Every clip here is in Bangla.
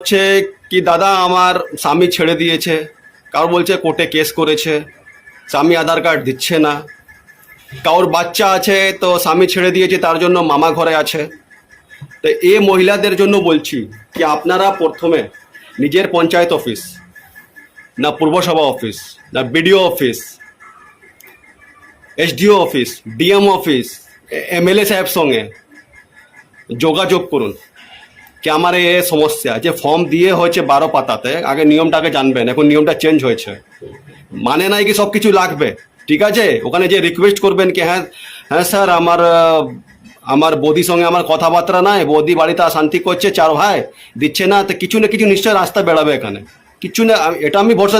হচ্ছে কি দাদা আমার স্বামী ছেড়ে দিয়েছে, কারোর বলছে কোর্টে কেস করেছে, স্বামী আধার কার্ড দিচ্ছে না, কারোর বাচ্চা আছে তো স্বামী ছেড়ে দিয়েছে তার জন্য মামা ঘরে আছে। তো এই মহিলাদের জন্য বলছি কি আপনারা প্রথমে নিজের পঞ্চায়েত অফিস, না পূর্বসভা অফিস, না BDO office, SDO office, DM office, MLA সাহেব সঙ্গে যোগাযোগ করুন কি আমার এ সমস্যা। যে ফর্ম দিয়ে হয়েছে 12 পাতাতে, আগে নিয়মটাকে জানবেন, এখন নিয়মটা চেঞ্জ হয়েছে, মানে নাই কি সব কিছু লাগবে। ঠিক আছে, ওখানে যে রিকোয়েস্ট করবেন কি হ্যাঁ হ্যাঁ স্যার আমার বৌদির সঙ্গে আমার কথাবার্তা নাই, বৌদি বাড়িতে শান্তি করছে, 4 ভাই দিচ্ছে না, তো কিছু না কিছু নিশ্চয় রাস্তা বেড়াবে এখানে, কিছু না, এটা আমি ভরসা,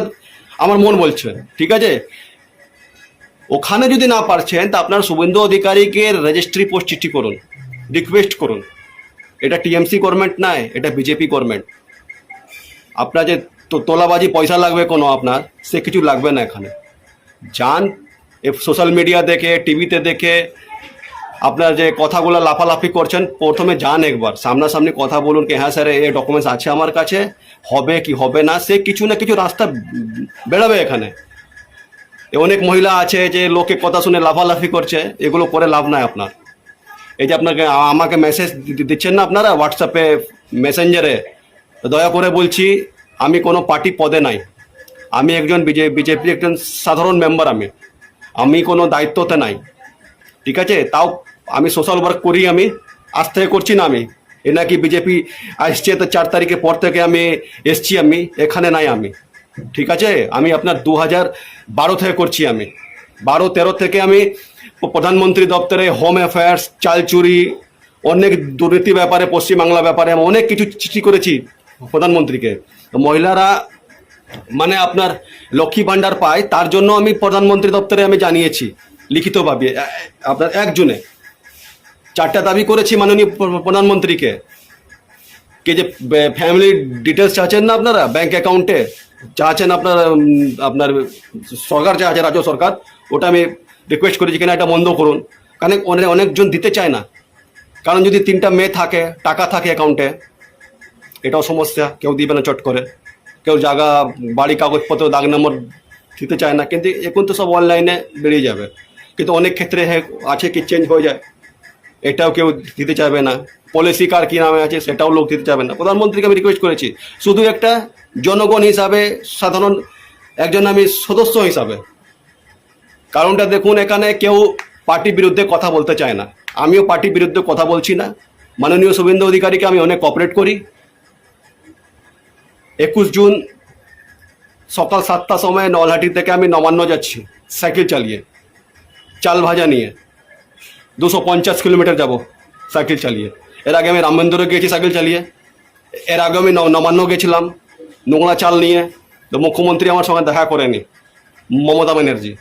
আমার মন বলছে। ঠিক আছে, ওখানে যদি না পারছেন তা আপনার শুভেন্দু অধিকারীকে রেজিস্ট্রি পোস্ট চিঠি করুন, রিকোয়েস্ট করুন। এটা টিএমসি গভর্নমেন্ট নয়, এটা বিজেপি গভর্নমেন্ট। আপনার যে তোলাবাজি পয়সা লাগবে কোনো, আপনার সে কিছু লাগবে না এখানে। যান সোশ্যাল মিডিয়া দেখে, টিভিতে দেখে আপনার যে কথাগুলো লাফালাফি করছেন, প্রথমে যান একবার সামনাসামনি কথা বলুন কি হ্যাঁ স্যার এই ডকুমেন্টস আছে আমার কাছে, হবে কি হবে না, সে কিছু না কিছু রাস্তা বেরোবে এখানে। অনেক মহিলা আছে যে লোকে কথা শুনে লাফালাফি করছে, এগুলো করে লাভ নাই আপনার। এই যে আপনাকে আমাকে মেসেজ দিচ্ছেন না আপনারা হোয়াটসঅ্যাপে, মেসেঞ্জারে, দয়া করে বলছি আমি কোনো পার্টি পদে নাই, আমি একজন বিজেপির একজন সাধারণ মেম্বার, আমি কোনো দায়িত্বতে নাই। ঠিক আছে, তাও আমি সোশ্যাল ওয়ার্ক করি, আমি আজ থেকে করছি না, আমি এ নাকি বিজেপি আসছে তো 4 তারিখের পর থেকে আমি এসছি, আমি এখানে নাই আমি। ঠিক আছে, আমি আপনার 2012 থেকে করছি, আমি 12-13 থেকে আমি প্রধানমন্ত্রী দপ্তরে হোম অ্যাফেয়ার্স, চাল চুরি, অনেক দুর্নীতি ব্যাপারে, পশ্চিমবাংলা ব্যাপারে আমি অনেক কিছু চিঠি করেছি প্রধানমন্ত্রীকে। মহিলারা মানে আপনার লক্ষ্মী ভাণ্ডার পায়, তার জন্য আমি প্রধানমন্ত্রী দপ্তরে আমি জানিয়েছি লিখিতভাবে, আপনার একজনে 4টা দাবি করেছি মাননীয় প্রধানমন্ত্রীকে, কে যে ফ্যামিলি ডিটেলস চাচ্ছেন না আপনারা, ব্যাংক অ্যাকাউন্টে চাচ্ছেন আপনার, আপনার সরকার যা আছে রাজ্য সরকার, ওটা আমি রিকোয়েস্ট করেছি কিনা এটা বন্ধ করুন। কারণ অনেকজন দিতে চায় না, কারণ যদি 3টা মেয়ে থাকে, টাকা থাকে অ্যাকাউন্টে, এটাও সমস্যা, কেউ দিবে না চট করে, কেউ জায়গা বাড়ি কাগজপত্র দাগ নম্বর দিতে চায় না, কিন্তু এখন তো সব অনলাইনে বেরিয়ে যাবে, কিন্তু অনেক ক্ষেত্রে আছে কি চেঞ্জ হয়ে যায়, এটাও কেউ দিতে চাইবে না। পলিসি কার কী নামে আছে সেটাও লোক দিতে চাইবে না। প্রধানমন্ত্রীকে আমি রিকোয়েস্ট করেছি শুধু একটা জনগণ হিসাবে, সাধারণ একজন আমি সদস্য হিসাবে, কারণটা দেখুন এখানে কেউ পার্টির বিরুদ্ধে কথা বলতে চায় না, আমিও পার্টির বিরুদ্ধে কথা বলছি না। মাননীয় শুভেন্দু অধিকারীকে আমি অনেক কোঅপারেট করি। 21 জুন সকাল 7টার সময় নলহাটি থেকে আমি নবান্ন যাচ্ছি সাইকেল চালিয়ে, চাল ভাজা নিয়ে 250 কিলোমিটার যাব সাইকেল চালিয়ে। এর আগে আমি রামমন্দিরে গিয়েছি সাইকেল চালিয়ে, এর আগে আমি নবান্ন গেছিলাম নোংরা চাল নিয়ে। তো মুখ্যমন্ত্রী আমার সঙ্গে দেখা করেনি, মমতা ব্যানার্জি।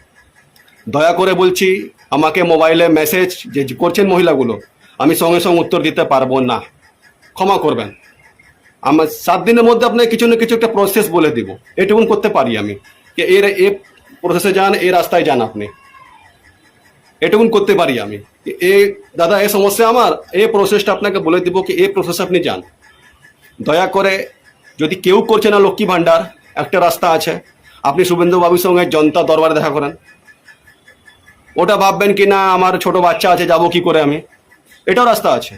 দয়া করে বলছি আমাকে মোবাইলে মেসেজ যে করছেন মহিলাগুলো, আমি সঙ্গে সঙ্গে উত্তর দিতে পারবো না, ক্ষমা করবেন। আমার 7 দিনের মধ্যে আপনাকে কিছু না কিছু একটা প্রসেস বলে দিব, এটুকুন করতে পারি আমি, যে এ প্রসেসে যান, এই রাস্তায় যান আপনি, এটুকুন করতে পারি আমি। দাদা এই সমস্যা আমার, এই প্রসেসটা আপনাকে বলে দিব কি এই প্রসেসে আপনি যান। দয়া করে যদি কেউ করছে না লক্ষ্মী ভাণ্ডার, একটা রাস্তা আছে, আপনি শুভেন্দু বাবুর সঙ্গে জনতা দরবারে দেখা করেন। ওটা ভাববেন কি না আমার ছোট বাচ্চা আছে যাব কি করে আমি, এটাও রাস্তা আছে।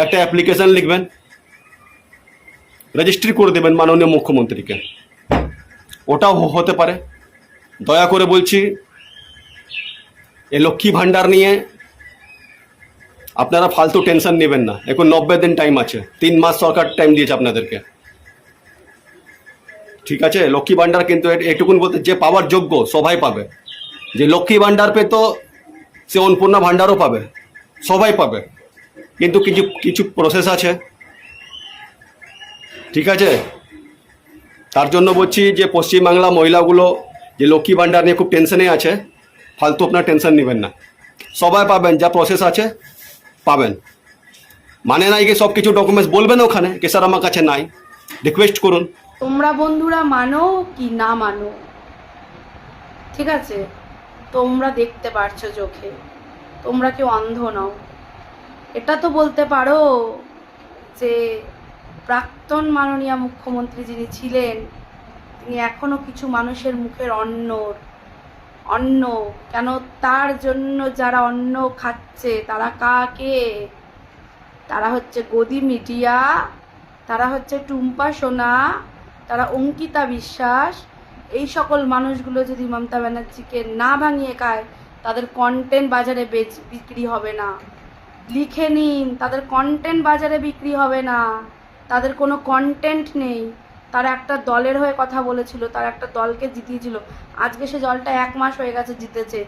একটা অ্যাপ্লিকেশন লিখবেন, রেজিস্ট্রি করে দেবেন মাননীয় মুখ্যমন্ত্রীকে, ওটাও হতে পারে। দয়া করে বলছি এই লক্ষ্মী ভাণ্ডার নিয়ে আপনারা ফালতু টেনশন নেবেন না। এখন 90 দিন টাইম আছে, 3 মাস সরকার টাইম দিয়েছে আপনাদেরকে। ঠিক আছে, লক্ষ্মী ভাণ্ডার কিন্তু এটুকুন বলতে, যে পাওয়ার যোগ্য সবাই পাবে। যে লক্ষ্মী ভাণ্ডার পেত সে অন্নপূর্ণা ভাণ্ডারও পাবে, সবাই পাবে, কিন্তু কিছু কিছু প্রসেস আছে। ঠিক আছে, তার জন্য বলছি যে পশ্চিমবাংলা মহিলাগুলো যে লক্ষ্মী ভাণ্ডার নিয়ে খুব টেনশনে আছে, ফালতু আপনার টেনশন নেবেন না, সবাই পাবেন, যা প্রসেস আছে পাবেন। মানে নাই কি সব কিছু ডকুমেন্টস বলবেন ওখানে কি স্যার আমার কাছে নাই, রিকোয়েস্ট করুন। তোমরা বন্ধুরা মানো কি না মানো, ঠিক আছে, তোমরা দেখতে পারছো চোখে, তোমরা কেউ অন্ধ নও। এটা তো বলতে পারো যে প্রাক্তন মাননীয় মুখ্যমন্ত্রী যিনি ছিলেন, তিনি এখনো কিছু মানুষের মুখের অন্ন কেন, তার জন্য যারা অন্ন খাচ্ছে তারা কাকে? তারা হচ্ছে গদি মিডিয়া, তারা হচ্ছে টুম্পা সোনা, তারা অঙ্কিতা বিশ্বাস। এই সকল মানুষগুলো যদি মমতা ব্যানার্জিকে না ভাঙিয়ে খায়, তাদের কন্টেন্ট বাজারে বিক্রি হবে না। লিখে নিন, তাদের কন্টেন্ট বাজারে বিক্রি হবে না। তাদের কোনো কন্টেন্ট নেই। তারা একটা দলের হয়ে কথা বলেছিল, তারা একটা দলকে জিতিয়েছিল, আজকে সে দলটা 1 মাস হয়ে গেছে জিতেছে।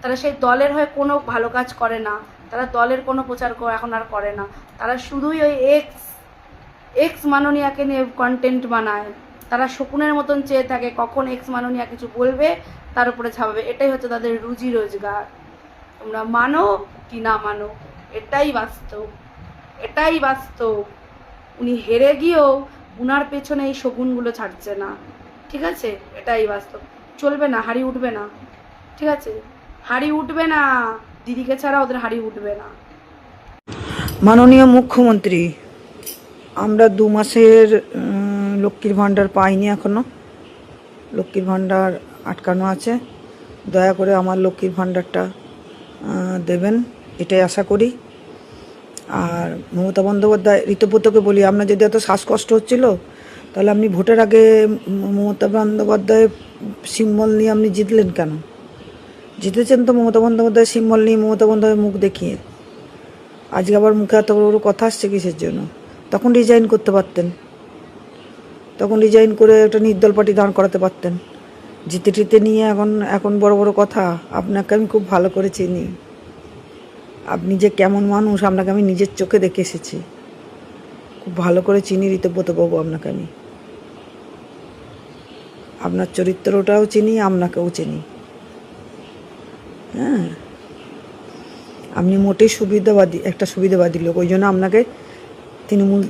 তারা সেই দলের হয়ে কোনো ভালো কাজ করে না, তারা দলের কোনো প্রচার এখন আর করে না। তারা শুধুই ওই এক্স মাননীয়াকে নিয়ে কন্টেন্ট বানায়। তারা শকুনের মতন চেয়ে থাকে কখন এক্স মাননীয়া কিছু বলবে, তার উপরে ছাপাবে। এটাই হচ্ছে তাদের রুজি রোজগার। তোমরা মানো কি না মানো, এটাই বাস্তব। উনি হেরে গিয়েও উনার পেছনে এই শকুনগুলো ছাড়ছে না, ঠিক আছে? এটাই বাস্তব। চলবে না, হাড়ি উঠবে না, ঠিক আছে? হাড়ি উঠবে না, দিদিকে ছাড়া ওদের হাড়ি উঠবে না। মাননীয় মুখ্যমন্ত্রী, আমরা 2 মাসের লক্ষ্মীর ভাণ্ডার পাইনি এখনো। লক্ষ্মীর ভাণ্ডার আটকানো আছে। দয়া করে আমার লক্ষ্মীর ভাণ্ডারটা দেবেন, এটাই আশা করি। আর মমতা বন্দ্যোপাধ্যায়, ঋতব্রতকে বলি, আপনার যদি এত শ্বাসকষ্ট হচ্ছিল তাহলে আপনি ভোটের আগে মমতা বন্দ্যোপাধ্যায়ের সিম্বল নিয়ে আপনি জিতলেন কেন? জিতেছেন তো মমতা বন্দ্যোপাধ্যায়ের সিম্বল নিয়ে, মমতা বন্দ্যোপাধ্যায় মুখ দেখিয়ে। আজকে আবার মুখে এত বড় বড় কথা আসছে কিসের জন্য? তখন রিজাইন করতে পারতেন, তখন রিজাইন করে একটা নির্দল পার্টি দাঁড় করাতে পারতেন। জিতে নিয়ে এখন বড় বড় কথা। আপনাকে আমি খুব ভালো করে চিনি, আপনি যে কেমন মানুষ আপনাকে আমি নিজের চোখে দেখে এসেছি, খুব ভালো করে চিনি ঋতব্রতবাবু আপনাকে আমি। আপনার চরিত্রটাও চিনি, আপনাকেও চিনি। হ্যাঁ, আপনি মোটেই একটা সুবিধাবাদী লোক, ওই জন্য আপনাকে তৃণমূল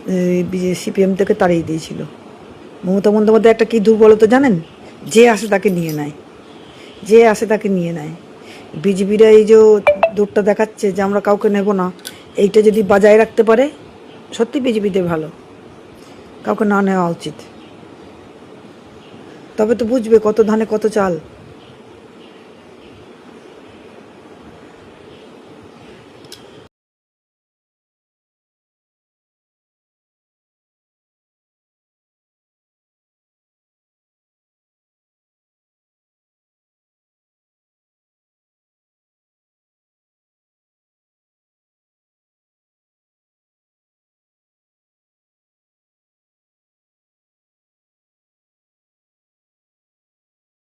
সিপিএম থেকে তাড়িয়ে দিয়েছিল। মমতা বন্দ্যোপাধ্যায় একটা কী দুর্বলতা জানেন? যে আসে তাকে নিয়ে নেয়। বিজেপিরা এই যে দৌড়টা দেখাচ্ছে যে আমরা কাউকে নেব না, এইটা যদি বজায় রাখতে পারে, সত্যি বিজেপিতে ভালো। কাউকে না নেওয়া উচিত, তবে তো বুঝবে কত ধানে কত চাল।